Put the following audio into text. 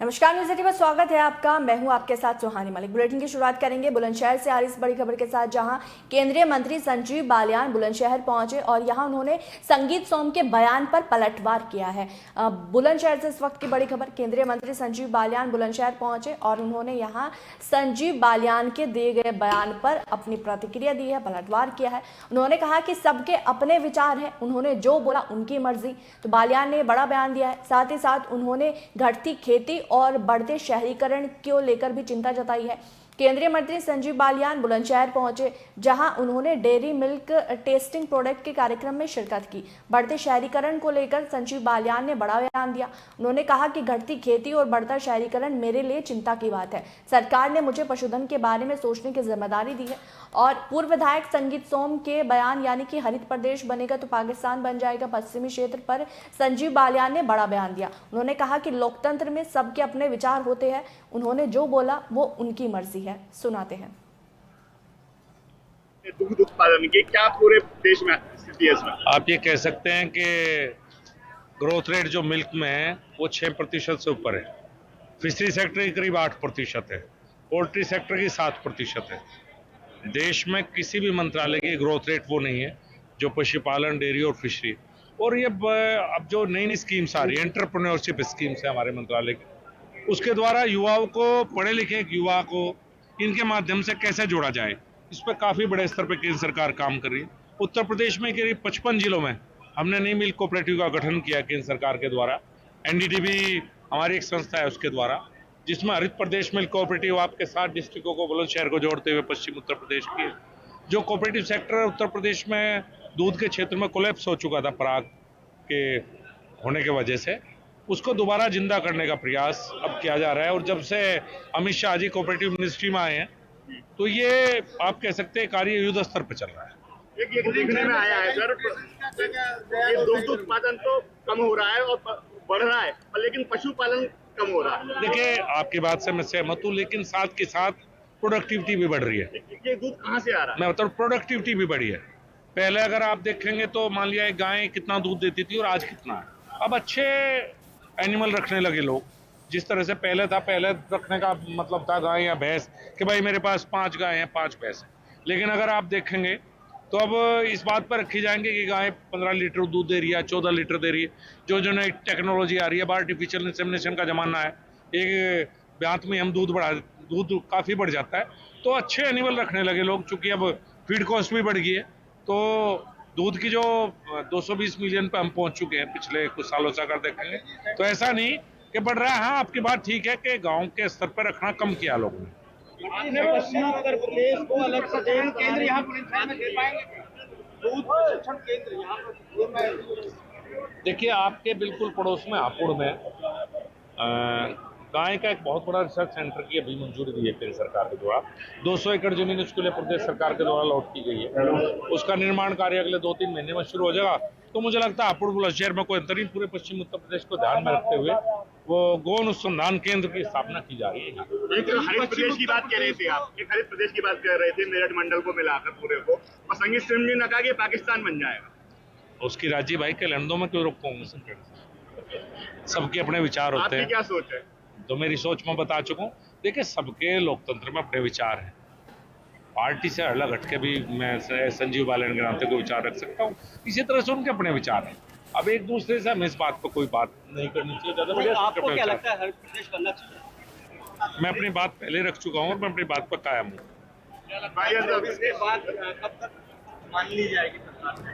नमस्कार, न्यूज़ 18 में स्वागत है आपका। मैं हूं आपके साथ सुहानी मलिक। बुलेटिन की शुरुआत करेंगे बुलंदशहर से आ रही इस बड़ी खबर के साथ, जहां केंद्रीय मंत्री संजीव बालियान बुलंदशहर पहुंचे और यहां उन्होंने संगीत सोम के बयान पर पलटवार किया है। बुलंदशहर से इस वक्त की बड़ी खबर, केंद्रीय मंत्री संजीव बालियान बुलंदशहर पहुंचे और उन्होंने यहाँ संजीव बालियान के दिए गए बयान पर अपनी प्रतिक्रिया दी है, पलटवार किया है। उन्होंने कहा कि सबके अपने विचार हैं, उन्होंने जो बोला उनकी मर्जी। तो बालियान ने बड़ा बयान दिया है। साथ ही साथ उन्होंने घटती खेती और बढ़ते शहरीकरण को लेकर भी चिंता जताई है। केंद्रीय मंत्री संजीव बालियान बुलंदशहर पहुंचे, जहां उन्होंने डेयरी मिल्क टेस्टिंग प्रोडक्ट के कार्यक्रम में शिरकत की। बढ़ते शहरीकरण को लेकर संजीव बालियान ने बड़ा बयान दिया। उन्होंने कहा कि घटती खेती और बढ़ता शहरीकरण मेरे लिए चिंता की बात है। सरकार ने मुझे पशुधन के बारे में सोचने की जिम्मेदारी दी है। और पूर्व विधायक संगीत सोम के बयान, यानी कि हरित प्रदेश बनेगा तो पाकिस्तान बन जाएगा, पश्चिमी क्षेत्र पर संजीव बालियान ने बड़ा बयान दिया। उन्होंने कहा कि लोकतंत्र में सबके अपने विचार होते हैं, उन्होंने जो बोला वो उनकी मर्जी है। सुनाते हैं। दुग्ध उत्पादन की क्या पूरे देश में स्थिति है इसमें? आप ये कह सकते हैं कि ग्रोथ रेट जो मिल्क में है वो 6% से ऊपर है। फिशरी सेक्टर की करीब 8% है। पोल्ट्री सेक्टर की 7% है। देश में किसी भी मंत्रालय की ग्रोथ रेट वो नहीं है जो पशुपालन, डेयरी और फिशरी। और ये अब जो नई नई स्कीम्स आ रही है, एंटरप्रेन्योरशिप स्कीम्स है हमारे मंत्रालय की, उसके द्वारा युवाओं को, पढ़े लिखे युवा को इनके माध्यम से कैसे जोड़ा जाए, इस पर काफी बड़े स्तर पर केंद्र सरकार काम कर रही है। उत्तर प्रदेश में करीब 55 जिलों में हमने नई मिल्क कोऑपरेटिव का गठन किया केंद्र सरकार के द्वारा। एनडीडीबी हमारी एक संस्था है उसके द्वारा, जिसमें हरित प्रदेश मिल्क कोऑपरेटिव आपके 7 डिस्ट्रिक्टों को, बुलंदशहर को जोड़ते हुए पश्चिम उत्तर प्रदेश की जो कोऑपरेटिव सेक्टर है उत्तर प्रदेश में दूध के क्षेत्र में कोलैप्स हो चुका था पराग के होने की वजह से, उसको दोबारा जिंदा करने का प्रयास अब किया जा रहा है। और जब से अमित शाह जी कोऑपरेटिव मिनिस्ट्री में आए हैं तो ये आप कह सकते हैं कार्य युद्ध स्तर पर चल रहा है। ये देखने में आया है सर, ये दुग्ध उत्पादन तो कम हो रहा है और बढ़ रहा है, लेकिन पशुपालन कम हो रहा है। देखिए, आपकी बात से मैं सहमत हूँ, लेकिन साथ के साथ प्रोडक्टिविटी भी बढ़ रही है। ये दूध कहाँ से आ रहा है? मैं बताऊँ, प्रोडक्टिविटी भी बढ़ी है। पहले अगर आप देखेंगे तो मान लिया एक गाय कितना दूध देती थी और आज कितना है। अब अच्छे एनिमल रखने लगे लोग। जिस तरह से पहले था, पहले रखने का मतलब था गाय या भैंस कि भाई मेरे पास 5 गाय हैं, 5 भैंस। लेकिन अगर आप देखेंगे तो अब इस बात पर रखी जाएंगे कि गाय 15 लीटर दूध दे रही है, 14 लीटर दे रही है। जो नई टेक्नोलॉजी आ रही है, आर्टिफिशियल इंसेमिनेशन का जमाना है, एक ब्यात में हम दूध काफ़ी बढ़ जाता है। तो अच्छे एनिमल रखने लगे लोग, चूंकि अब फीड कॉस्ट भी बढ़ गई है। तो दूध की जो 220 मिलियन पे हम पहुंच चुके हैं पिछले कुछ सालों से अगर देखेंगे, तो ऐसा नहीं कि बढ़ रहा है। हाँ, आपकी बात ठीक है कि गांव के स्तर पर रखना कम किया लोगों ने। पश्चिमी उत्तर प्रदेश को अलग प्रदेश केंद्र यहाँ में दे पाएंगे? दूध प्रशिक्षण केंद्र यहाँ पर देखिए, आपके बिल्कुल पड़ोस में हापुड़ में गाय का एक बहुत बड़ा रिसर्च सेंटर की अभी मंजूरी दी है केंद्र सरकार के द्वारा। 200 एकड़ जमीन उसके लिए प्रदेश सरकार के द्वारा लॉट की गई है। उसका निर्माण कार्य अगले 2-3 महीने में शुरू हो जाएगा। तो मुझे लगता है हापुड़ बुलंदशहर में कोई अंतरिम पूरे पश्चिम उत्तर प्रदेश को ध्यान में रखते हुए वो गौ अनुसंधान केंद्र की स्थापना की जा रही है। एक हरित प्रदेश की बात कह रहे थे आप, एक हरित प्रदेश की बात कर रहे थे, मेरठ मंडल को मिलाकर पूरे को, और संगीत सिंह जी ने कहा कि पाकिस्तान बन जाएगा। उसकी राजी भाई के लंदों में क्यों रोकूंगा? सबके अपने विचार होते हैं। आपकी क्या सोच है? तो मेरी सोच मैं बता चुका हूँ। देखिए, सबके लोकतंत्र में अपने विचार हैं। पार्टी से अलग हटके भी मैं संजीव बालियान के नाते को विचार रख सकता हूँ, इसी तरह से उनके अपने विचार हैं। अब एक दूसरे से हम इस बात पर कोई बात नहीं करनी चाहिए। ज्यादा बढ़िया आपको क्या लगता है हर प्रदेश बनना चाहिए? मैं अपनी बात पहले रख चुका हूँ और मैं अपनी बात पर कायम हूँ। इसके बाद कब तक मान ली जाएगी सरकार में?